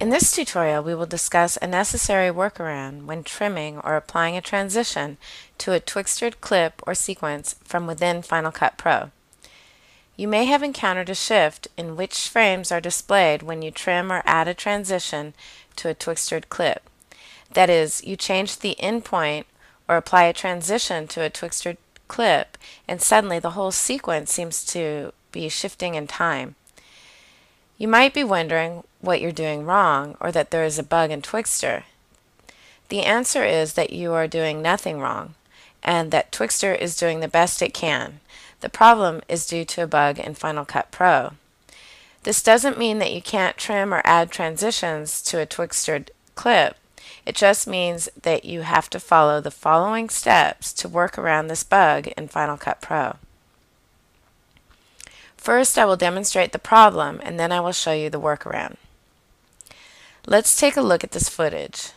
In this tutorial, we will discuss a necessary workaround when trimming or applying a transition to a Twixtor clip or sequence from within Final Cut Pro. You may have encountered a shift in which frames are displayed when you trim or add a transition to a Twixtor clip. That is, you change the endpoint or apply a transition to a Twixtor clip, and suddenly the whole sequence seems to be shifting in time. You might be wondering what you're doing wrong or that there is a bug in Twixtor. The answer is that you are doing nothing wrong and that Twixtor is doing the best it can. The problem is due to a bug in Final Cut Pro. This doesn't mean that you can't trim or add transitions to a Twixtor clip. It just means that you have to follow the following steps to work around this bug in Final Cut Pro. First, I will demonstrate the problem, and then I will show you the workaround. Let's take a look at this footage.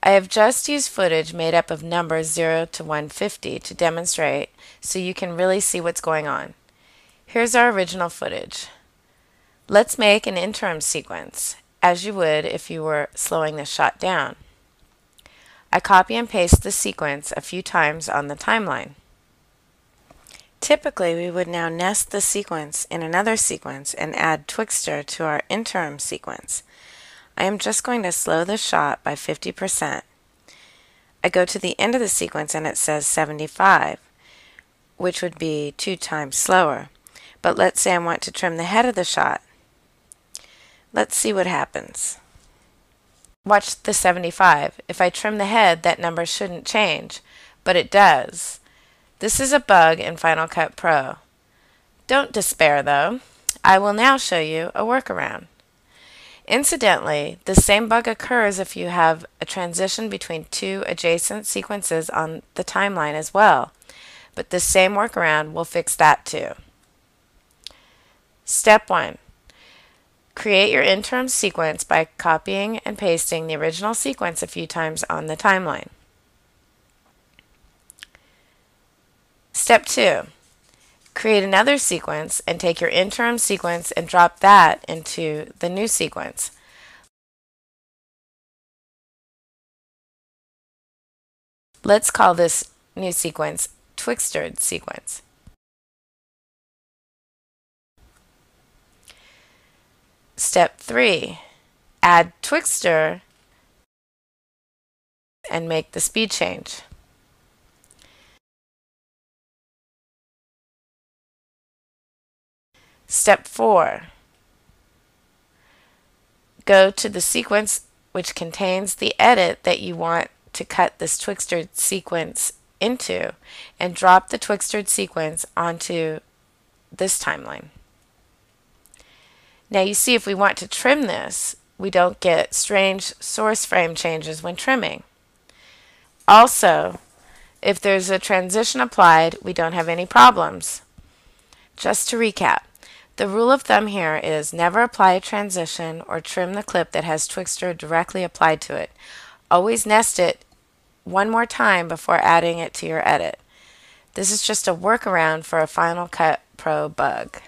I have just used footage made up of numbers 0 to 150 to demonstrate so you can really see what's going on. Here's our original footage. Let's make an interim sequence, as you would if you were slowing this shot down. I copy and paste the sequence a few times on the timeline. Typically, we would now nest the sequence in another sequence and add Twixtor to our interim sequence. I am just going to slow the shot by 50%. I go to the end of the sequence and it says 75, which would be 2 times slower. But let's say I want to trim the head of the shot. Let's see what happens. Watch the 75. If I trim the head, that number shouldn't change, but it does. This is a bug in Final Cut Pro. Don't despair though. I will now show you a workaround. Incidentally, the same bug occurs if you have a transition between two adjacent sequences on the timeline as well, but the same workaround will fix that too. Step 1. Create your interim sequence by copying and pasting the original sequence a few times on the timeline. Step 2. Create another sequence and take your interim sequence and drop that into the new sequence. Let's call this new sequence Twixtor sequence. Step 3. Add Twixtor and make the speed change. Step 4. Go to the sequence which contains the edit that you want to cut this Twixtor sequence into and drop the Twixtor sequence onto this timeline. Now you see, if we want to trim this, we don't get strange source frame changes when trimming. Also, if there's a transition applied, we don't have any problems. Just to recap, the rule of thumb here is never apply a transition or trim the clip that has Twixtor directly applied to it. Always nest it one more time before adding it to your edit. This is just a workaround for a Final Cut Pro bug.